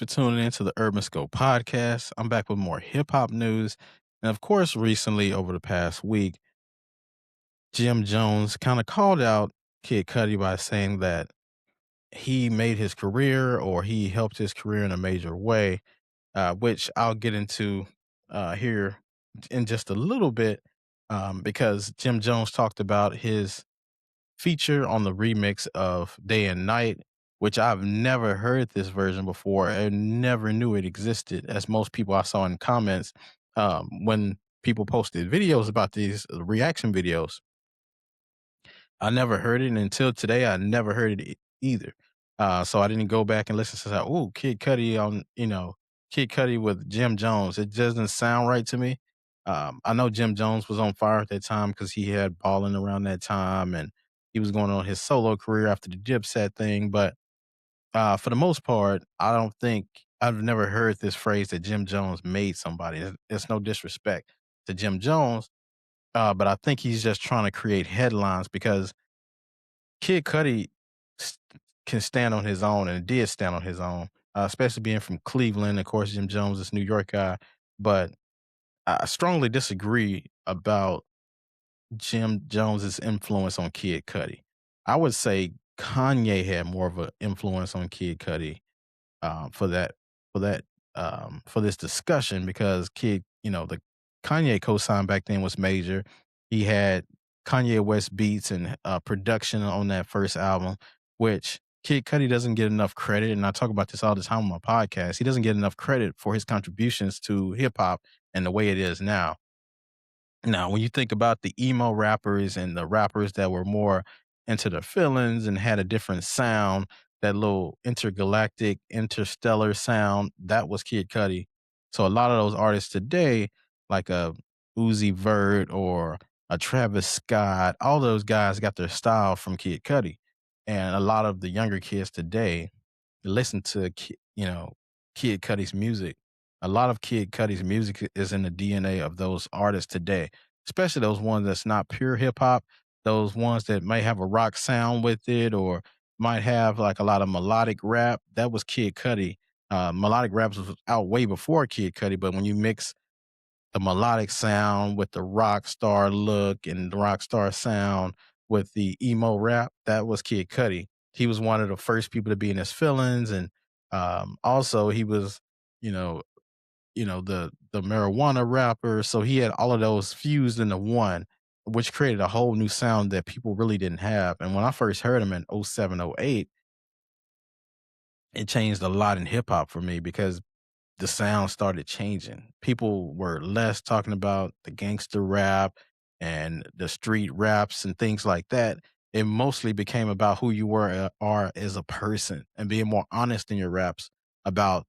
for tuning into the Urban Scope podcast. I'm back with more hip hop news. And of course, recently over the past week, Jim Jones kind of called out Kid Cudi by saying that he made his career or he helped his career in a major way, which I'll get into here in just a little bit because Jim Jones talked about his feature on the remix of Day and Night, which I've never heard this version before and never knew it existed. As most people I saw in comments when people posted videos about these reaction videos, I never heard it and until today. I never heard it either. So I didn't go back and listen to that. Oh, Kid Cudi on Kid Cudi with Jim Jones. It doesn't sound right to me. I know Jim Jones was on fire at that time because he had balling around that time and he was going on his solo career after the Dipset thing. But for the most part, I don't think I've never heard this phrase that Jim Jones made somebody. It's no disrespect to Jim Jones, but I think he's just trying to create headlines because Kid Cudi s can stand on his own and did stand on his own, especially being from Cleveland. Of course, Jim Jones is a New York guy, but I strongly disagree about Jim Jones's influence on Kid Cudi. I would say Kanye had more of an influence on Kid Cudi for that for this discussion because the Kanye co-sign back then was major. He had Kanye West beats and production on that first album, which Kid Cudi doesn't get enough credit. And I talk about this all the time on my podcast. He doesn't get enough credit for his contributions to hip hop and the way it is now. Now, when you think about the emo rappers and the rappers that were more into their feelings and had a different sound, that little intergalactic, interstellar sound, that was Kid Cudi. So a lot of those artists today, like a Uzi Vert or a Travis Scott, all those guys got their style from Kid Cudi. And a lot of the younger kids today listen to Kid Cudi's music. A lot of Kid Cudi's music is in the DNA of those artists today, especially those ones that's not pure hip hop, those ones that may have a rock sound with it or might have like a lot of melodic rap. That was Kid Cudi. Melodic raps was out way before Kid Cudi, but when you mix the melodic sound with the rock star look and the rock star sound with the emo rap, that was Kid Cudi. He was one of the first people to be in his feelings, and also he was, you know, the marijuana rapper. So he had all of those fused into one, which created a whole new sound that people really didn't have. And when I first heard him in '07, '08, it changed a lot in hip hop for me because the sound started changing. People were less talking about the gangster rap and the street raps and things like that. It mostly became about who you are as a person and being more honest in your raps about,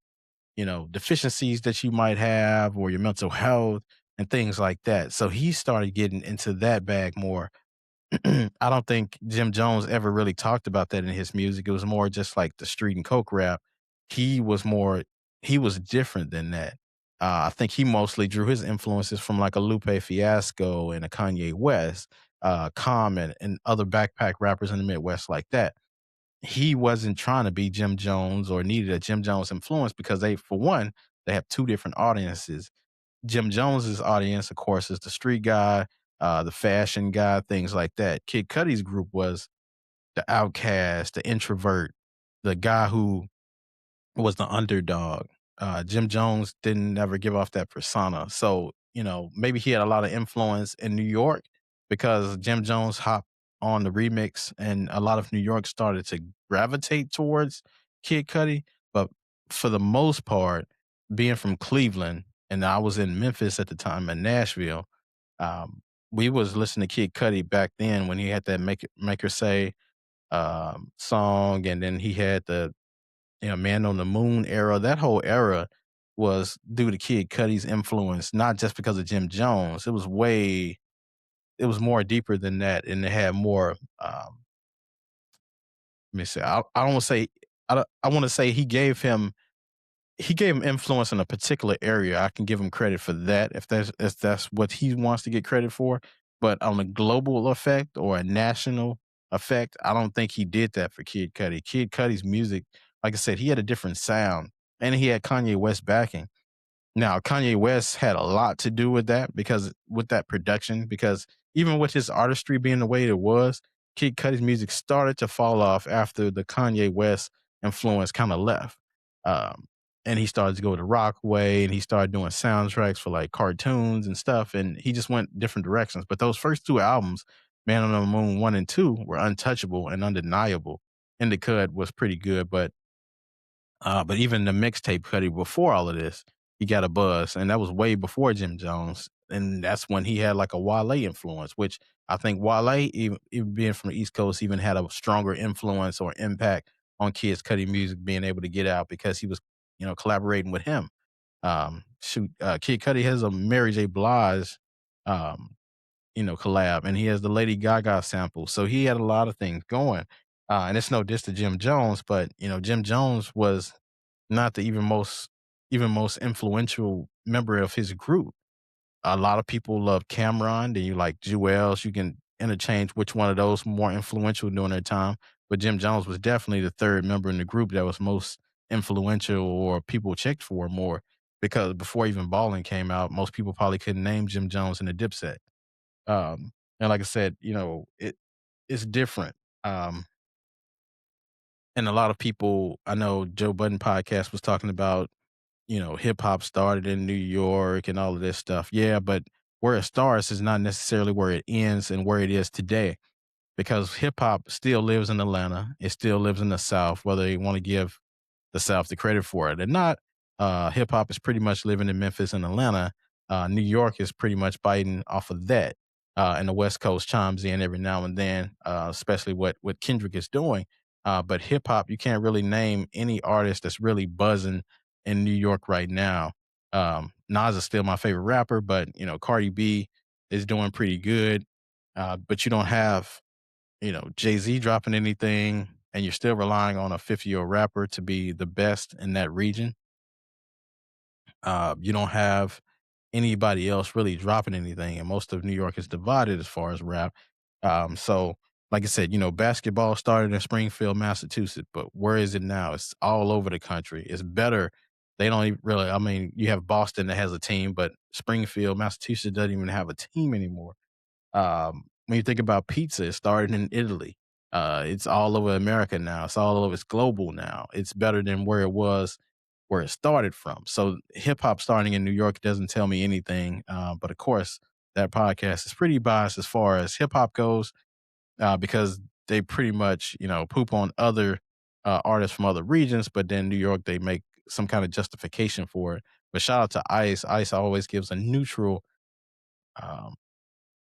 deficiencies that you might have or your mental health and things like that. So he started getting into that bag more. I don't think Jim Jones ever really talked about that in his music. It was more just like the street and coke rap. He was more he was different than that. I think he mostly drew his influences from like a Lupe Fiasco and a Kanye West, Common and other backpack rappers in the Midwest like that. He wasn't trying to be Jim Jones or needed a Jim Jones influence because for one, they have two different audiences. Jim Jones's audience, of course, is the street guy, the fashion guy, things like that. Kid Cudi's group was the outcast, the introvert, the guy who was the underdog. Jim Jones didn't ever give off that persona. So, maybe he had a lot of influence in New York because Jim Jones hopped on the remix and a lot of New York started to gravitate towards Kid Cudi. But for the most part, being from Cleveland, and I was in Memphis at the time in Nashville, um, we was listening to Kid Cudi back then when he had that Make Her Say song, and then he had the Man on the Moon era. That whole era was due to Kid Cudi's influence, not just because of Jim Jones. It was more deeper than that, and it had more. Let me say, I don't want to say, I want to say he gave him influence in a particular area. I can give him credit for that if that's what he wants to get credit for. But on a global effect or a national effect, I don't think he did that for Kid Cudi. Kid Cudi's music, like I said, he had a different sound. and he had Kanye West backing. Now, Kanye West had a lot to do with that because with that production, because even with his artistry being the way it was, Kid Cudi's music started to fall off after the Kanye West influence kind of left. Um, and he started to go the rock way and he started doing soundtracks for like cartoons and stuff. And he just went different directions. But those first two albums, Man on the Moon 1 and 2, were untouchable and undeniable. And the Cud was pretty good, but even the mixtape Cudi before all of this, he got a buzz, and that was way before Jim Jones, and that's when he had like a Wale influence, which I think Wale, even being from the East Coast, even had a stronger influence or impact on Kids Cudi music being able to get out because he was, collaborating with him. Kid Cudi has a Mary J. Blige, um, collab, and he has the Lady Gaga sample, so he had a lot of things going. And it's no diss to Jim Jones, but Jim Jones was not the even most influential member of his group. A lot of people love Cameron, then you like Jewels. You can interchange which one of those more influential during their time. But Jim Jones was definitely the third member in the group that was most influential or people checked for more because before even Ballin came out, most people probably couldn't name Jim Jones and the Dipset. And like I said, it's different. Um, and a lot of people, I know Joe Budden podcast was talking about, hip hop started in New York and all of this stuff. Yeah, but where it starts is not necessarily where it ends and where it is today because hip hop still lives in Atlanta. It still lives in the South, whether you want to give the South the credit for it or not. Hip hop is pretty much living in Memphis and Atlanta. New York is pretty much biting off of that. And the West Coast chimes in every now and then, especially what Kendrick is doing. But hip hop, you can't really name any artist that's really buzzing in New York right now. Nas is still my favorite rapper, but Cardi B is doing pretty good. But you don't have Jay Z dropping anything, and you're still relying on a 50-year-old rapper to be the best in that region. You don't have anybody else really dropping anything, and most of New York is divided as far as rap. So, like I said, basketball started in Springfield, Massachusetts, but where is it now? It's all over the country. It's better. They don't even really. I mean, you have Boston that has a team, but Springfield, Massachusetts doesn't even have a team anymore. When you think about pizza, it started in Italy. It's all over America now. It's all over. It's global now. It's better than where it was, where it started from. So hip hop starting in New York doesn't tell me anything. But of course, that podcast is pretty biased as far as hip hop goes, because they pretty much poop on other artists from other regions. But then New York, they make some kind of justification for it. But shout out to Ice. Ice always gives a neutral um,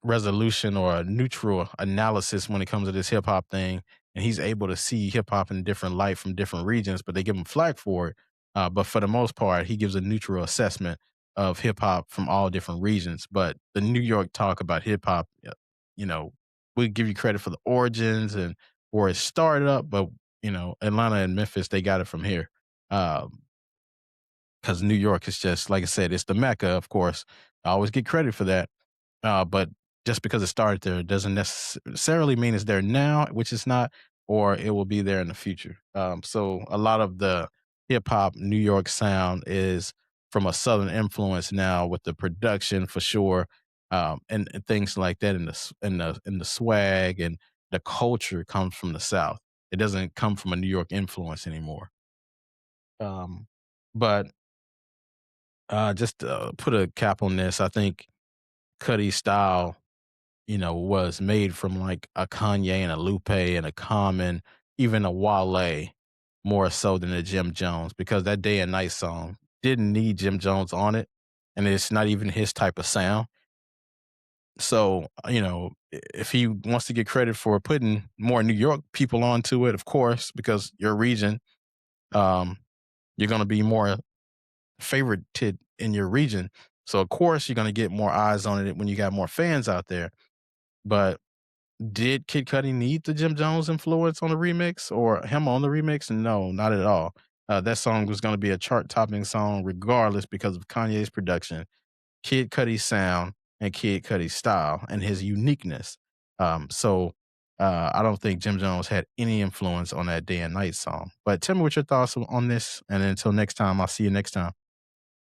resolution or a neutral analysis when it comes to this hip hop thing. And he's able to see hip hop in different light from different regions, but they give him flack for it. But for the most part, he gives a neutral assessment of hip hop from all different regions. But the New York talk about hip hop, you know, we give you credit for the origins and where it started up, but Atlanta and Memphis, they got it from here. Um, because New York is just like I said, it's the mecca. Of course, I always get credit for that. But just because it started there doesn't necessarily mean it's there now, which it's not, or it will be there in the future. So a lot of the hip hop New York sound is from a Southern influence now with the production for sure, and things like that in the swag and the culture comes from the South. It doesn't come from a New York influence anymore. Um, but just to put a cap on this, I think Cuddy's style was made from like a Kanye and a Lupe and a Common, even a Wale, more so than a Jim Jones, because that Day and Night song didn't need Jim Jones on it, and it's not even his type of sound. So, if he wants to get credit for putting more New York people onto it, of course, because your region, um, you're going to be more favorited in your region. So, of course, you're going to get more eyes on it when you got more fans out there. But did Kid Cudi need the Jim Jones influence on the remix or him on the remix? No, not at all. That song was going to be a chart topping song regardless because of Kanye's production, Kid Cudi's sound, and Kid Cudi's style and his uniqueness. So, I don't think Jim Jones had any influence on that Day and Night song. But tell me what your thoughts on this, and until next time, I'll see you next time.